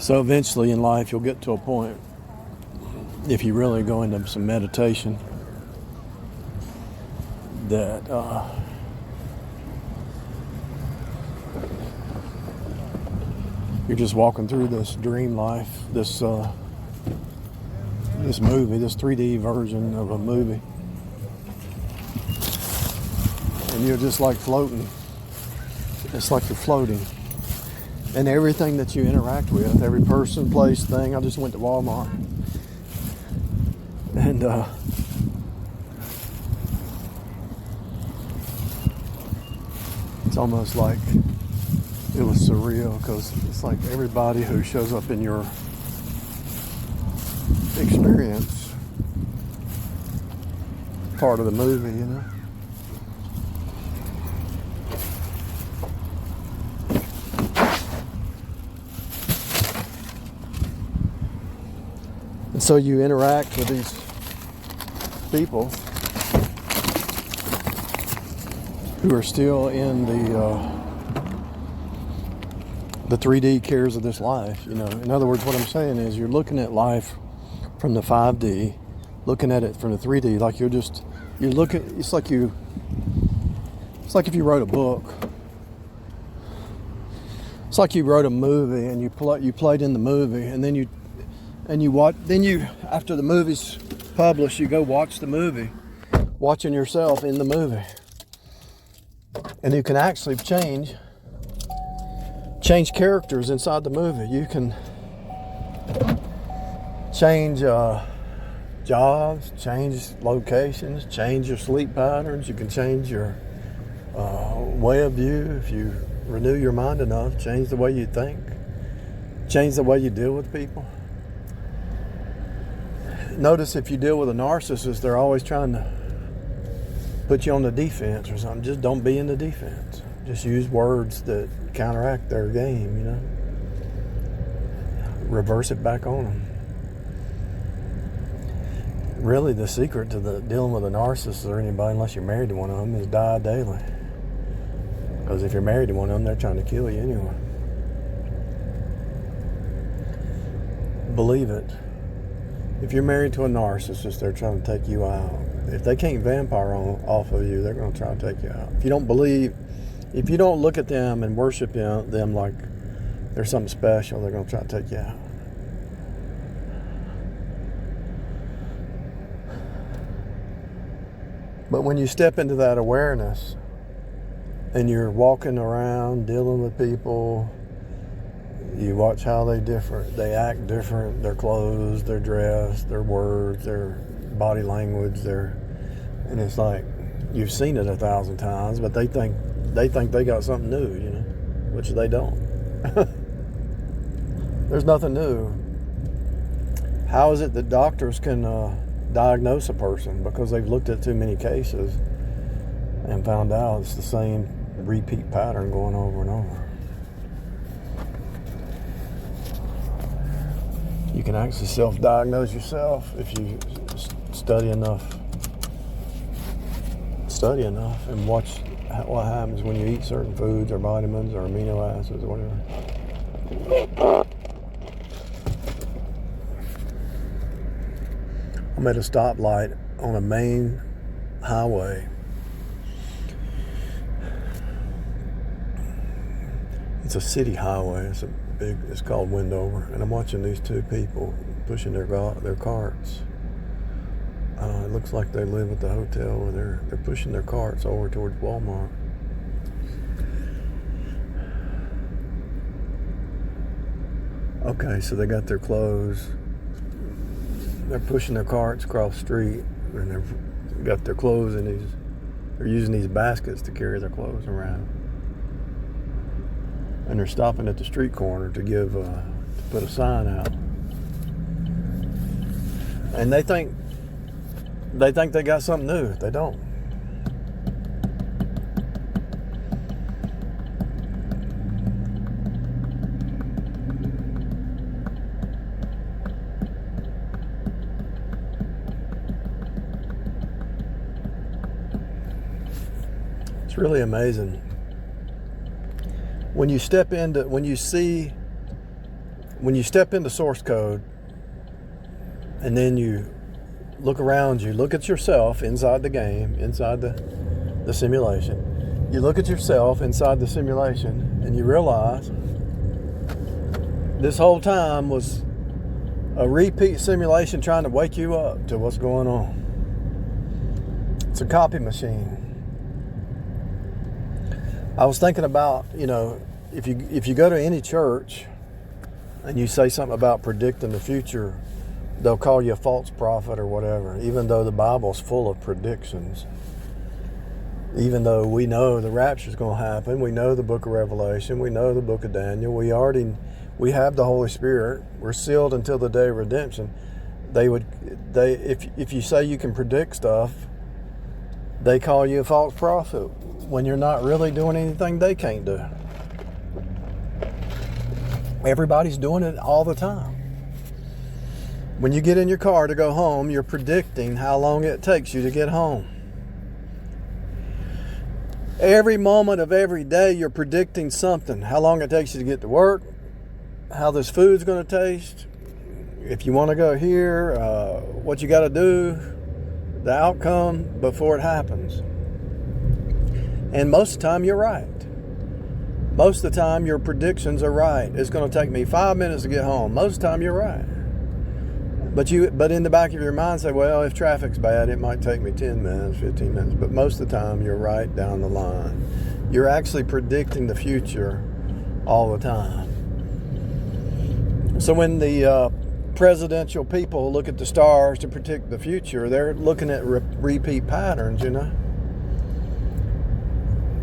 So eventually in life you'll get to a point, if you really go into some meditation, that you're just walking through this dream life, this movie, this 3D version of a movie, and you're just like floating. It's like you're floating. And everything that you interact with, every person, place, thing. I just went to Walmart. And it's almost like it was surreal, because it's like everybody who shows up in your experience, part of the movie, you know. And so you interact with these people who are still in the 3D cares of this life, you know. In other words, what I'm saying is you're looking at life from the 5D, looking at it from the 3D, like you're looking. It's like if you wrote a book. It's like you wrote a movie and you played in the movie, and then you after the movie's published, you go watch the movie, watching yourself in the movie. And you can actually change characters inside the movie. You can change jobs, change locations, change your sleep patterns. You can change your way of view if you renew your mind enough, change the way you think, change the way you deal with people. Notice if you deal with a narcissist, they're always trying to put you on the defense or something. Just don't be in the defense. Just use words that counteract their game, you know. Reverse it back on them. Really, the secret to dealing with a narcissist or anybody, unless you're married to one of them, is die daily. Because if you're married to one of them, they're trying to kill you anyway. Believe it. If you're married to a narcissist, they're trying to take you out. If they can't vampire off of you, they're going to try to take you out. If you don't look at them and worship them like they're something special, they're going to try to take you out. But when you step into that awareness and you're walking around dealing with people, you watch how they act different, their clothes, their dress, their words, their body language, and it's like you've seen it 1,000 times, but they think they got something new, you know, which they don't. There's nothing new. How is it that doctors can diagnose a person? Because they've looked at too many cases and found out it's the same repeat pattern going over and over. You can actually self-diagnose yourself if you study enough and watch what happens when you eat certain foods or vitamins or amino acids or whatever. I'm at a stoplight on a main highway. It's a city highway. It's called Windover, and I'm watching these two people pushing their carts. It looks like they live at the hotel where they're pushing their carts over towards Walmart. Okay, so they got their clothes. They're pushing their carts across the street, and they've got their clothes in these. They're using these baskets to carry their clothes around. And they're stopping at the street corner to put a sign out. And they think they got something new. They don't. It's really amazing. When you see when you step into source code and then you look around you, look at yourself inside the game, inside the simulation. You look at yourself inside the simulation and you realize this whole time was a repeat simulation trying to wake you up to what's going on. It's a copy machine. I was thinking about, if you go to any church and you say something about predicting the future, they'll call you a false prophet or whatever, even though the Bible's full of predictions. Even though we know the rapture's going to happen, we know the book of Revelation, we know the book of Daniel, we have the Holy Spirit, we're sealed until the day of redemption. If you say you can predict stuff, they call you a false prophet when you're not really doing anything they can't do. Everybody's doing it all the time. When you get in your car to go home, you're predicting how long it takes you to get home. Every moment of every day, you're predicting something. How long it takes you to get to work, how this food's going to taste, if you want to go here, what you got to do, the outcome before it happens. And most of the time, you're right. Most of the time, your predictions are right. It's going to take me 5 minutes to get home. Most of the time, you're right. But in the back of your mind, say, well, if traffic's bad, it might take me 10 minutes, 15 minutes. But most of the time, you're right down the line. You're actually predicting the future all the time. So when the presidential people look at the stars to predict the future, they're looking at repeat patterns,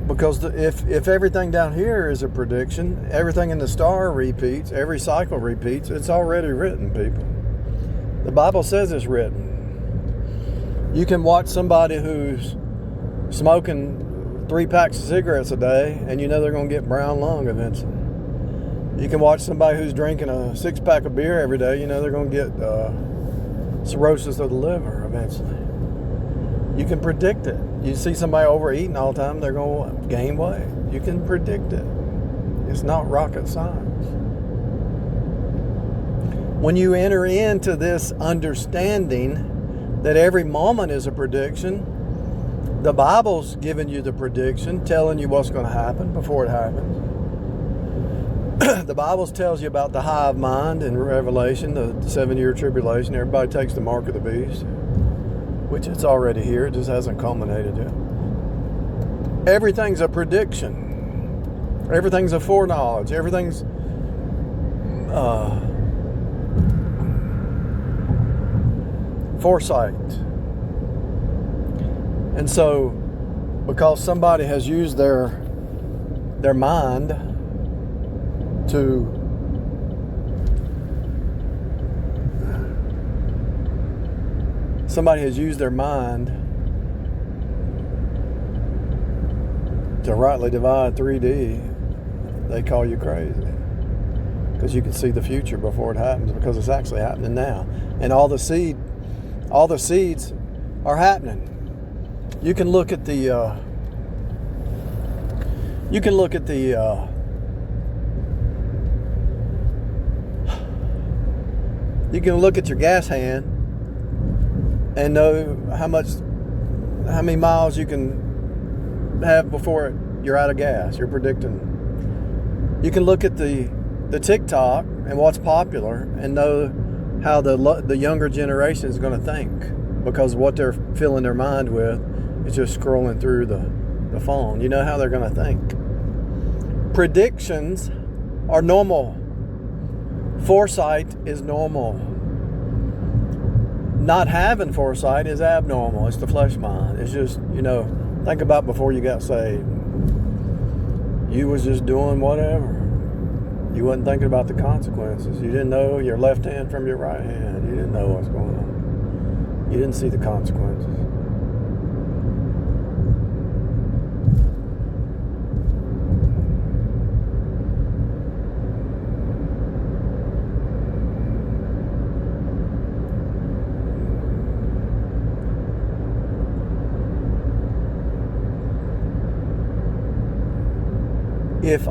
Because if everything down here is a prediction, everything in the star repeats, every cycle repeats, it's already written, people. The Bible says it's written. You can watch somebody who's smoking 3 packs of cigarettes a day, and they're going to get brown lung eventually. You can watch somebody who's drinking a 6-pack of beer every day, they're going to get cirrhosis of the liver eventually. You can predict it. You see somebody overeating all the time, they're going to gain weight. You can predict it. It's not rocket science. When you enter into this understanding that every moment is a prediction, the Bible's giving you the prediction, telling you what's going to happen before it happens. The Bible tells you about the hive mind in Revelation, the 7-year tribulation. Everybody takes the mark of the beast, which it's already here. It just hasn't culminated yet. Everything's a prediction. Everything's a foreknowledge. Everything's foresight. And so, because somebody has used their mind to rightly divide 3D, they call you crazy. Because you can see the future before it happens, because it's actually happening now. And all the seeds are happening. You can look at the you can look at your gas hand and know how many miles you can have before you're out of gas. You're predicting. You can look at the TikTok and what's popular and know how the younger generation is going to think, because what they're filling their mind with is just scrolling through the phone. You know how they're going to think. Predictions are normal. Foresight is normal. Not having foresight is abnormal. It's the flesh mind. It's just, think about before you got saved. You was just doing whatever. You wasn't thinking about the consequences. You didn't know your left hand from your right hand. You didn't know what's going on. You didn't see the consequences. if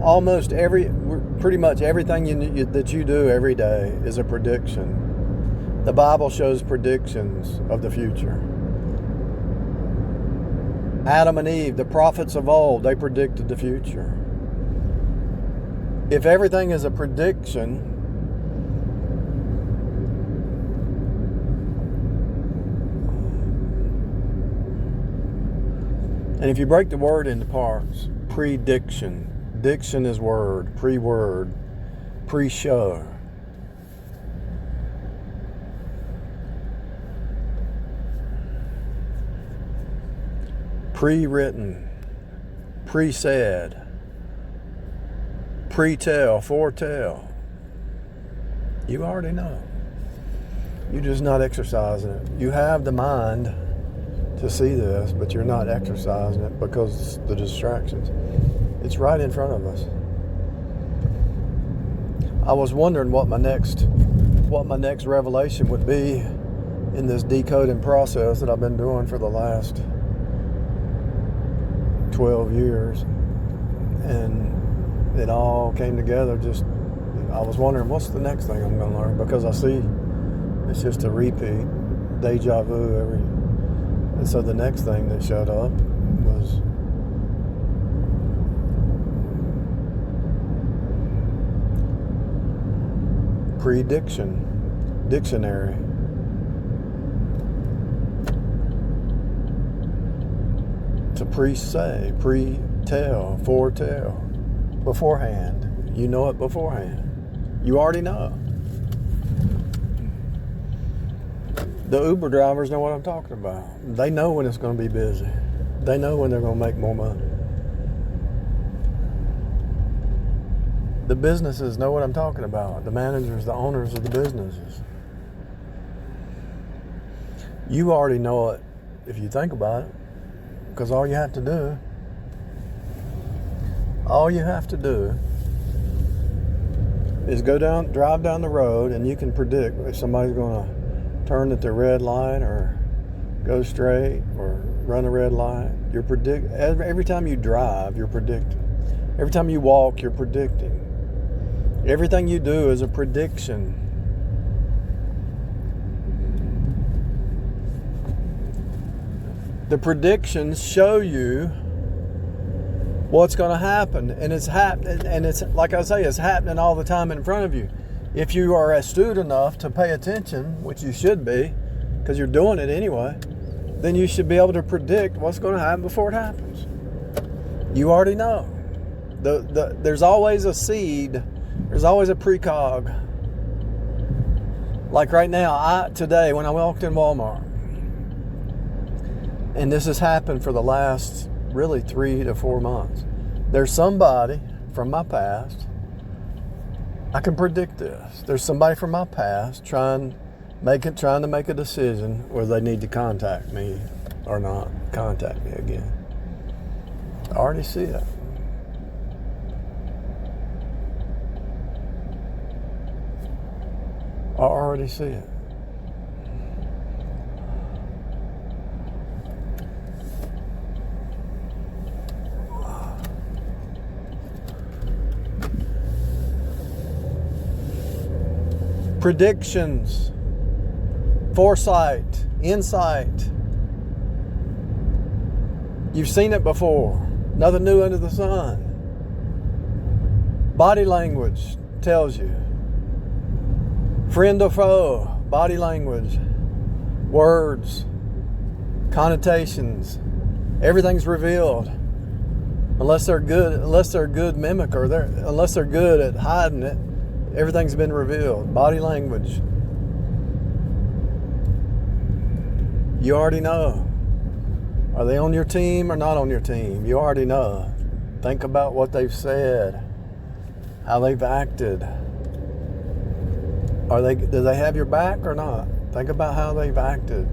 pretty much everything that you do every day is a prediction, the Bible shows predictions of the future. Adam and Eve, the prophets of old, they predicted the future. If everything is a prediction, and if you break the word into parts, prediction, diction is word, pre-word, pre-show. Pre-written, pre-said, pre-tell, foretell. You already know. You're just not exercising it. You have the mind to see this, but you're not exercising it because the distractions. It's right in front of us. I was wondering what my next revelation would be in this decoding process that I've been doing for the last 12 years, and it all came together. I was wondering what's the next thing I'm going to learn, because I see it's just a repeat, deja vu and so the next thing that showed up was prediction, dictionary. To pre-say, pre-tell, foretell, beforehand. You know it beforehand. You already know. The Uber drivers know what I'm talking about. They know when it's going to be busy. They know when they're going to make more money. The businesses know what I'm talking about. The managers, the owners of the businesses. You already know it if you think about it. Because all you have to do is drive down the road, and you can predict if somebody's going to turn at the red light or go straight or run a red light. Every time you drive, you're predicting. Every time you walk, you're predicting. Everything you do is a prediction. The predictions show you what's going to happen, and it's like I say, it's happening all the time in front of you. If you are astute enough to pay attention, which you should be, because you're doing it anyway, then you should be able to predict what's going to happen before it happens. You already know. There's always a seed. There's always a precog. Like right now, today when I walked in Walmart, and this has happened for the last really 3 to 4 months. There's somebody from my past. I can predict this. There's somebody from my past trying to make a decision whether they need to contact me or not contact me again. I already see it. I already see it. Predictions, foresight, insight. You've seen it before. Nothing new under the sun. Body language tells you. Friend or foe, body language, words, connotations, everything's revealed. Unless they're good mimic, or unless they're good at hiding it, everything's been revealed. Body language. You already know. Are they on your team or not on your team? You already know. Think about what they've said, how they've acted. Do they have your back or not? Think about how they've acted.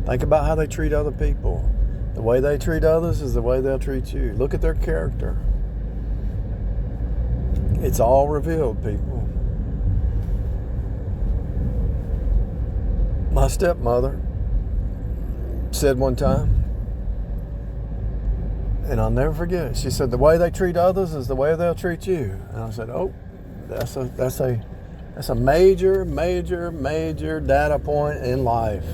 Think about how they treat other people. The way they treat others is the way they'll treat you. Look at their character. It's all revealed, people. My stepmother said one time, And I'll never forget it. She said, the way they treat others is the way they'll treat you. And I said, oh, that's a major, major, major data point in life.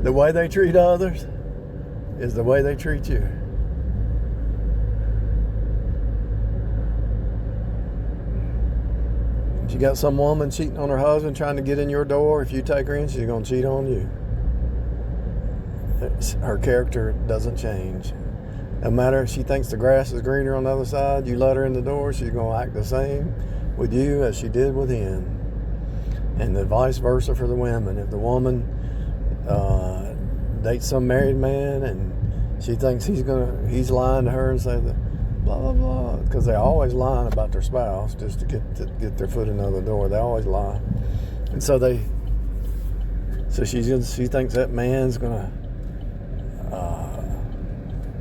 The way they treat others is the way they treat you. If you got some woman cheating on her husband trying to get in your door, if you take her in, she's going to cheat on you. Her character doesn't change. No matter if she thinks the grass is greener on the other side, you let her in the door, she's going to act the same with you as she did with him. And the vice versa for the women. If the woman dates some married man and she thinks he's lying to her and say that blah blah blah, because they're always lying about their spouse just to get their foot in the door. They always lie, and so she thinks that man's gonna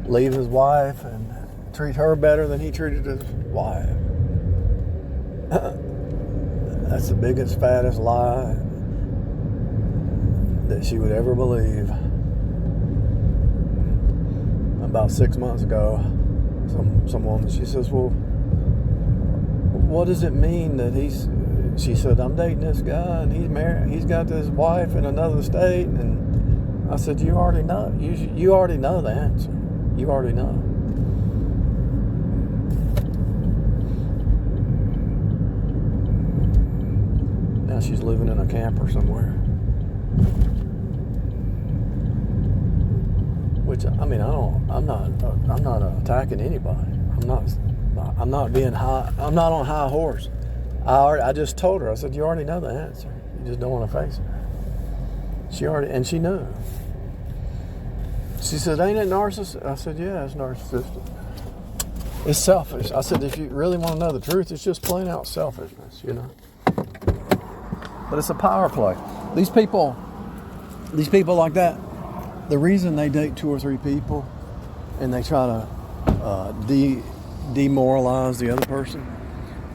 leave his wife and treat her better than he treated his wife. That's the biggest, fattest lie that she would ever believe. About 6 months ago, some woman, she says, well, what does it mean that she said, I'm dating this guy and he's married, he's got this wife in another state. And I said, you already know. You already know the answer. You already know. Now she's living in a camper somewhere. Which, I mean, I'm not attacking anybody. I'm not being high. I'm not on high horse. I just told her. I said, you already know the answer. You just don't want to face it. And she knew. She said, ain't it narcissistic? I said, yeah, it's narcissistic. It's selfish. I said, if you really want to know the truth, it's just plain out selfishness, you know. But it's a power play. These people like that, the reason they date 2 or 3 people and they try to demoralize the other person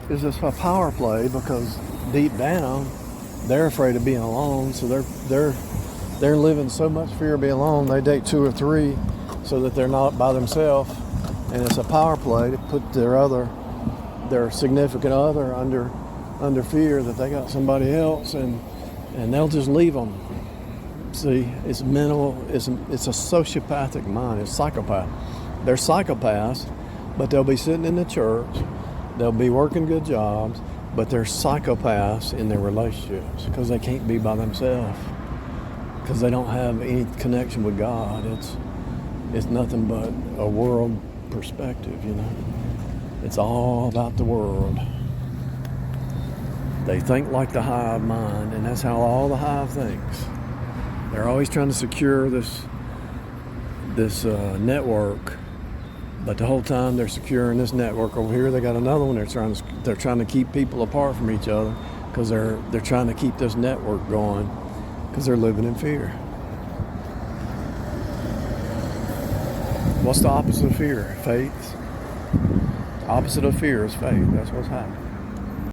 is just a power play, because deep down they're afraid of being alone, so they're living so much fear of being alone. They date 2 or 3 so that they're not by themselves, and it's a power play to put their significant other under fear that they got somebody else, and they'll just leave them. See, it's mental. It's a sociopathic mind. It's psychopath. They're psychopaths, but they'll be sitting in the church. They'll be working good jobs, but they're psychopaths in their relationships because they can't be by themselves, because they don't have any connection with God. It's nothing but a world perspective, you know. It's all about the world. They think like the hive mind, and that's how all the hive thinks. They're always trying to secure this network, but the whole time they're securing this network over here, they got another one. They're trying to keep people apart from each other because they're trying to keep this network going, because they're living in fear. What's the opposite of fear? Faith. Opposite of fear is faith. That's what's happening.